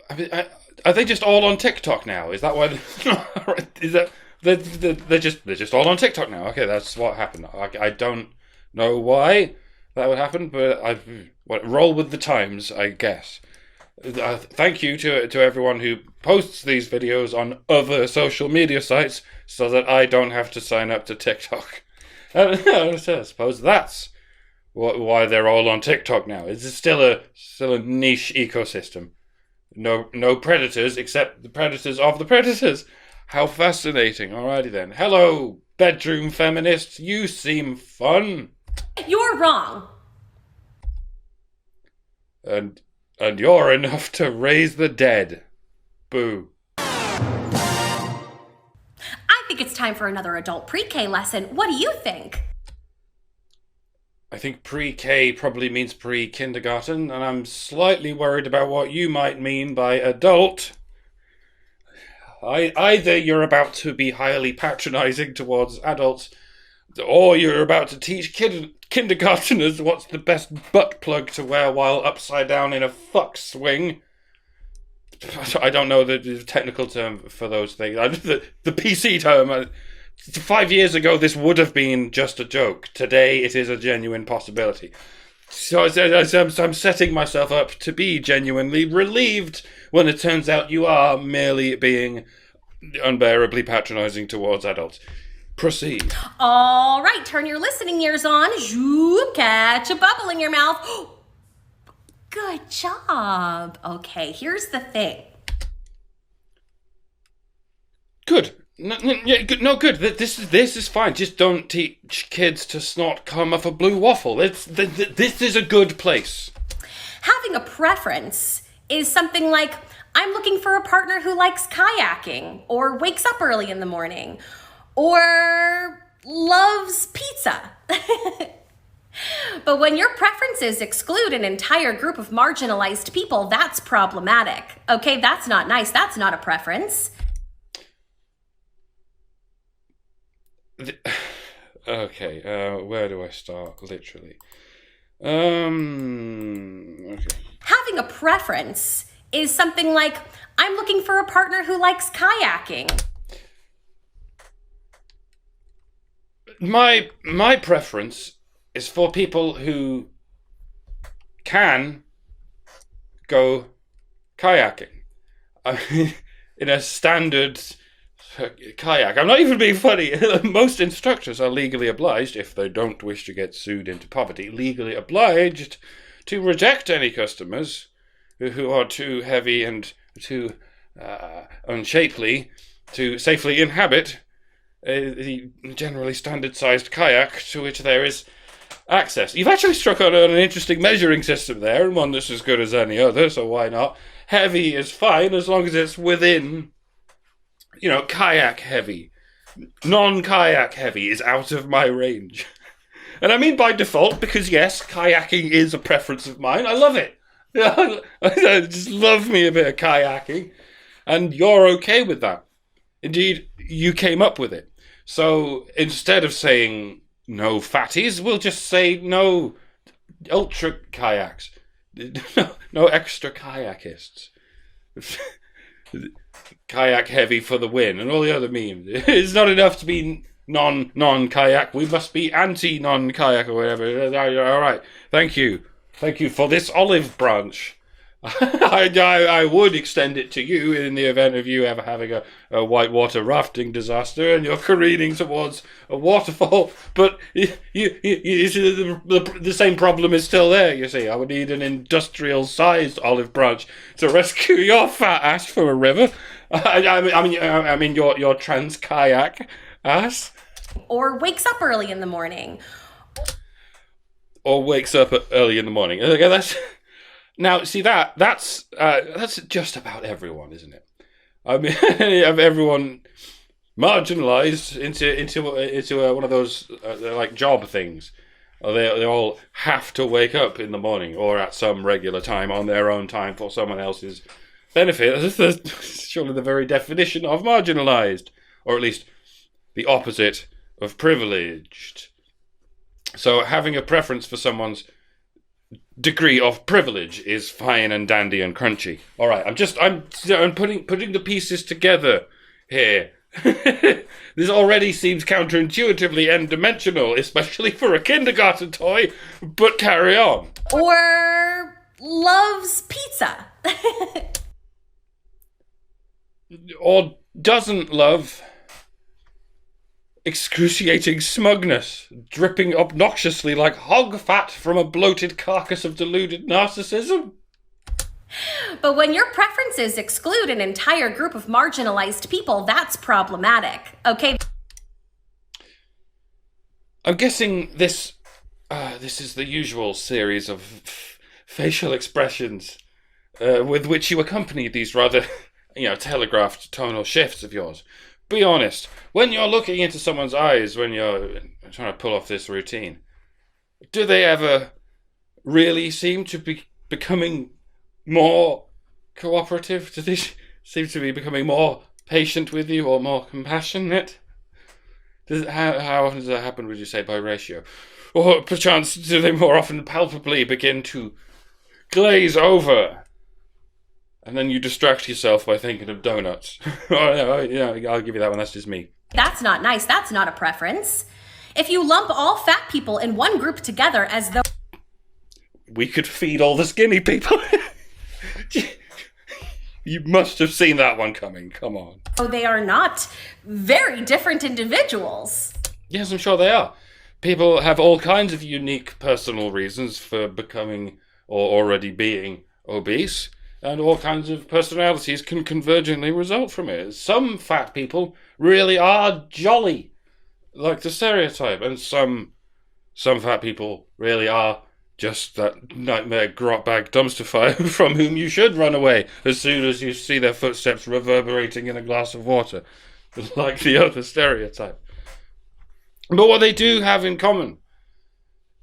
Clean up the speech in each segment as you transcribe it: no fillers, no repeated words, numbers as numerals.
I mean, are they just all on TikTok now? Is that why? Is that they're just all on TikTok now? Okay, that's what happened. I don't know why that would happen, but roll with the times, I guess. Thank you to everyone who posts these videos on other social media sites so that I don't have to sign up to TikTok. I suppose that's why they're all on TikTok now. It's still a niche ecosystem. No predators except the predators of the predators. How fascinating. Alrighty then. Hello, bedroom feminists. You seem fun. You're wrong. And you're enough to raise the dead. Boo. I think it's time for another adult pre-K lesson. What do you think? I think pre-K probably means pre-kindergarten, and I'm slightly worried about what you might mean by adult. Either you're about to be highly patronizing towards adults, or you're about to teach kindergarteners what's the best butt plug to wear while upside down in a fuck swing. I don't know the technical term for those things. The PC term. 5 years ago, this would have been just a joke. Today, it is a genuine possibility. So I'm setting myself up to be genuinely relieved when it turns out you are merely being unbearably patronizing towards adults. Proceed. All right, turn your listening ears on. Zoop, catch a bubble in your mouth. Good job. Okay, here's the thing. Good. Good. This is fine. Just don't teach kids to snort cum off a blue waffle. This is a good place. Having a preference is something like, I'm looking for a partner who likes kayaking, or wakes up early in the morning, or loves pizza. But when your preferences exclude an entire group of marginalized people, that's problematic. Okay, that's not nice. That's not a preference. Okay, where do I start? Literally. Okay. Having a preference is something like, I'm looking for a partner who likes kayaking. My preference is for people who can go kayaking. I mean, in a standard kayak. I'm not even being funny. Most instructors are legally obliged, if they don't wish to get sued into poverty, legally obliged to reject any customers who are too heavy and too unshapely to safely inhabit the generally standard-sized kayak to which there is access. You've actually struck on an interesting measuring system there, and one that's as good as any other, so why not? Heavy is fine as long as it's within, kayak heavy. Non-kayak heavy is out of my range. And I mean by default, because yes, kayaking is a preference of mine. I love it. I just love me a bit of kayaking. And you're okay with that. Indeed, you came up with it. So instead of saying no fatties, we'll just say no ultra kayaks. No extra kayakists. Kayak heavy for the win, and all the other memes. It's not enough to be non-kayak. We must be anti-non-kayak or whatever. All right. Thank you for this olive branch. I would extend it to you in the event of you ever having a whitewater rafting disaster and you're careening towards a waterfall. But the same problem is still there, you see. I would need an industrial-sized olive branch to rescue your fat ass from a river. I mean your trans kayak ass. Or wakes up early in the morning. Or wakes up early in the morning. Okay, that's... Now, see, that's just about everyone, isn't it? I mean, everyone marginalised into one of those like job things. They all have to wake up in the morning or at some regular time on their own time for someone else's benefit. That's surely the very definition of marginalised, or at least the opposite of privileged. So having a preference for someone's degree of privilege is fine and dandy and crunchy. All right, I'm putting the pieces together here. This already seems counterintuitively n-dimensional, especially for a kindergarten toy, but carry on. Or loves pizza. Or doesn't love excruciating smugness, dripping obnoxiously like hog fat from a bloated carcass of deluded narcissism. But when your preferences exclude an entire group of marginalized people, that's problematic, okay? I'm guessing this is the usual series of facial expressions with which you accompany these rather, telegraphed tonal shifts of yours. Be honest, when you're looking into someone's eyes, when you're trying to pull off this routine, do they ever really seem to be becoming more cooperative? Do they seem to be becoming more patient with you or more compassionate? How often does that happen, would you say, by ratio? Or perchance do they more often palpably begin to glaze over? And then you distract yourself by thinking of donuts. I'll give you that one. That's just me. That's not nice. That's not a preference. If you lump all fat people in one group together as though... We could feed all the skinny people. You must have seen that one coming. Come on. Oh, they are not very different individuals. Yes, I'm sure they are. People have all kinds of unique personal reasons for becoming or already being obese. And all kinds of personalities can convergently result from it. Some fat people really are jolly, like the stereotype, and some fat people really are just that nightmare grot-bag dumpster fire from whom you should run away as soon as you see their footsteps reverberating in a glass of water, like the other stereotype. But what they do have in common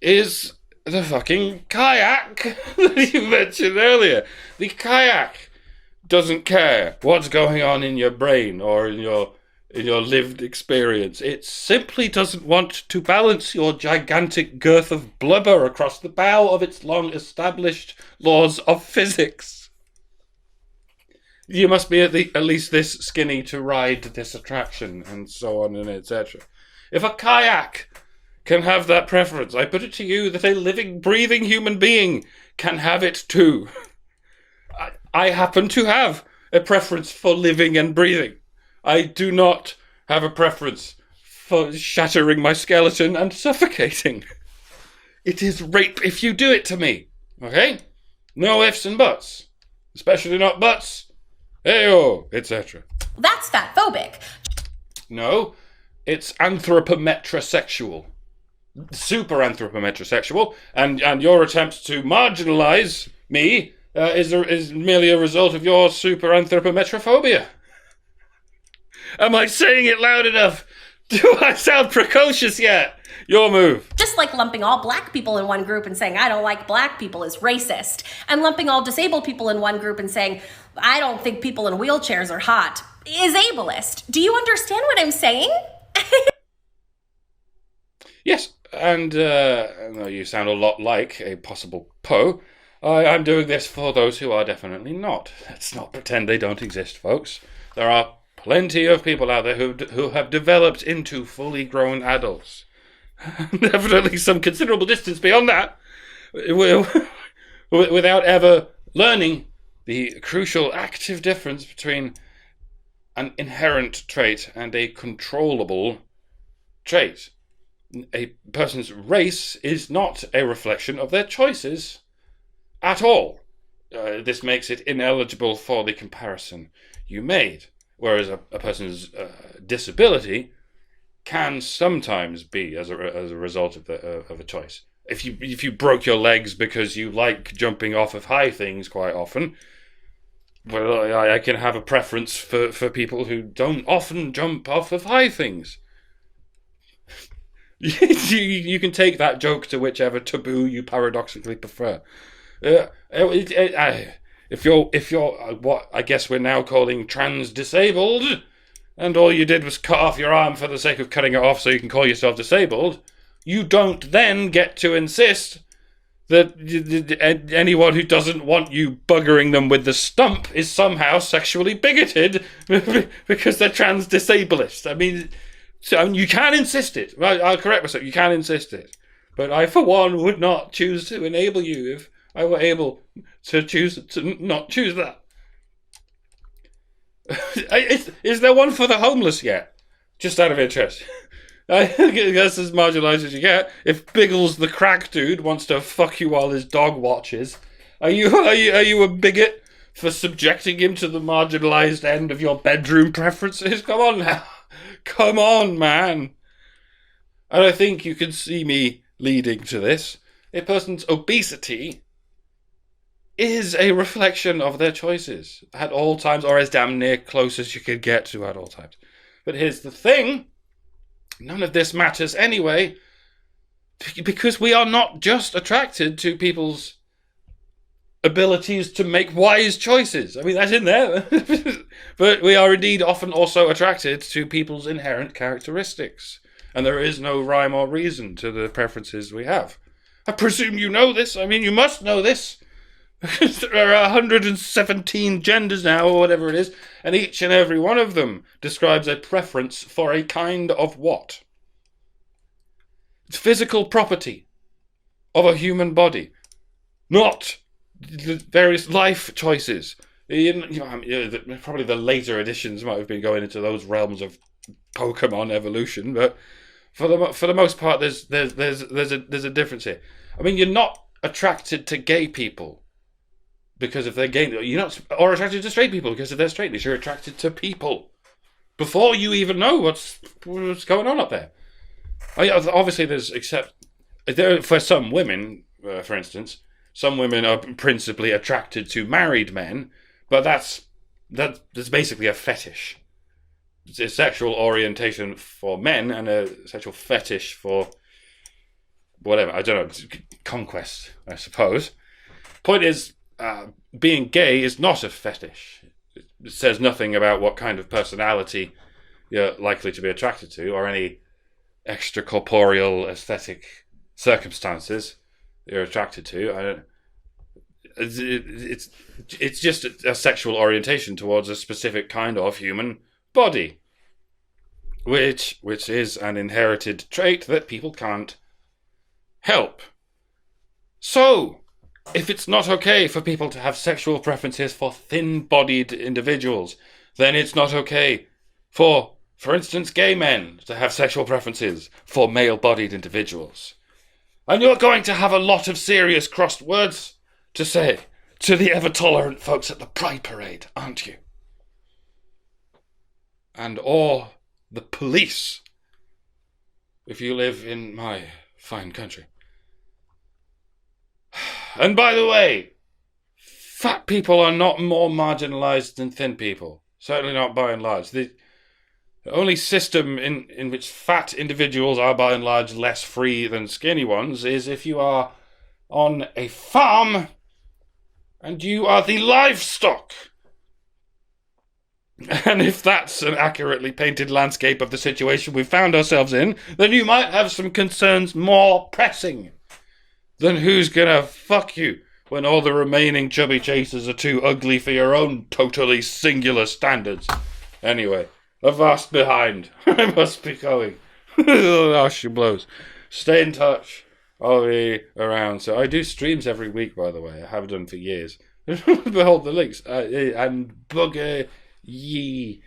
is the fucking kayak that you mentioned earlier. The kayak doesn't care what's going on in your brain or in your lived experience. It simply doesn't want to balance your gigantic girth of blubber across the bow of its long-established laws of physics. You must be at least this skinny to ride this attraction, and so on and etc. If a kayak can have that preference, I put it to you that a living, breathing human being can have it too. I happen to have a preference for living and breathing. I do not have a preference for shattering my skeleton and suffocating. It is rape if you do it to me, okay? No ifs and buts. Especially not buts. Hey-oh, etc. That's fatphobic. No, it's anthropometrosexual. Super anthropometrosexual, and your attempt to marginalize me is merely a result of your super anthropometrophobia. Am I saying it loud enough? Do I sound precocious yet? Your move. Just like lumping all black people in one group and saying, I don't like black people is racist. And lumping all disabled people in one group and saying, I don't think people in wheelchairs are hot is ableist. Do you understand what I'm saying? Yes, and you sound a lot like a possible Poe. I'm doing this for those who are definitely not. Let's not pretend they don't exist, folks. There are plenty of people out there who have developed into fully grown adults. Definitely some considerable distance beyond that, without ever learning the crucial active difference between an inherent trait and a controllable trait. A person's race is not a reflection of their choices at all. This makes it ineligible for the comparison you made. Whereas a person's disability can sometimes be as a result of a choice. If you broke your legs because you like jumping off of high things quite often, well, I can have a preference for people who don't often jump off of high things. You can take that joke to whichever taboo you paradoxically prefer. If you're what I guess we're now calling trans-disabled, and all you did was cut off your arm for the sake of cutting it off so you can call yourself disabled, you don't then get to insist that anyone who doesn't want you buggering them with the stump is somehow sexually bigoted because they're trans disablest. I mean, you can insist it. I'll correct myself. You can insist it. But I, for one, would not choose to enable you if I were able to choose to not choose that. Is there one for the homeless yet? Just out of interest. I guess as marginalised as you get. If Biggles the crack dude wants to fuck you while his dog watches, are you a bigot for subjecting him to the marginalised end of your bedroom preferences? Come on now. Come on, man. And I think you can see me leading to this. A person's obesity is a reflection of their choices at all times, or as damn near close as you could get to at all times. But here's the thing. None of this matters anyway, because we are not just attracted to people's abilities to make wise choices. I mean, that's in there. But we are indeed often also attracted to people's inherent characteristics. And there is no rhyme or reason to the preferences we have. I presume you know this. I mean, you must know this. There are 117 genders now, or whatever it is, and each and every one of them describes a preference for a kind of what? It's physical property of a human body, not the various life choices. Probably the later editions might have been going into those realms of Pokemon evolution, but for the most part, there's a difference here. I mean, you're not attracted to gay people because if they're gay, you're not, or attracted to straight people because if they're straight, you're attracted to people before you even know what's going on up there. Obviously, for some women, for instance, some women are principally attracted to married men, but that's basically a fetish. It's a sexual orientation for men and a sexual fetish for whatever, I don't know, conquest, I suppose. Point is, being gay is not a fetish. It says nothing about what kind of personality you're likely to be attracted to or any extracorporeal aesthetic circumstances you're attracted to. It's just a sexual orientation towards a specific kind of human body, which is an inherited trait that people can't help. So, if it's not okay for people to have sexual preferences for thin-bodied individuals, then it's not okay for instance, gay men to have sexual preferences for male-bodied individuals. And you're going to have a lot of serious crossed words to say to the ever-tolerant folks at the Pride Parade, aren't you? Or the police, if you live in my fine country. And by the way, fat people are not more marginalised than thin people. Certainly not by and large. The only system in which fat individuals are by and large less free than skinny ones is if you are on a farm and you are the livestock. And if that's an accurately painted landscape of the situation we found ourselves in, then you might have some concerns more pressing than who's gonna fuck you when all the remaining chubby chasers are too ugly for your own totally singular standards. Anyway, avast behind. I must be going. Oh, she blows. Stay in touch. I'll be around. So I do streams every week, by the way. I have done for years. Behold the links. And bugger ye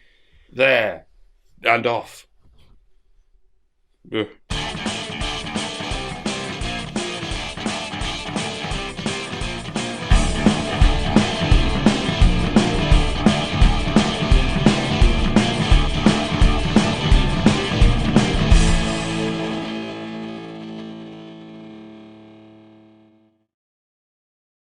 there and off. Ugh.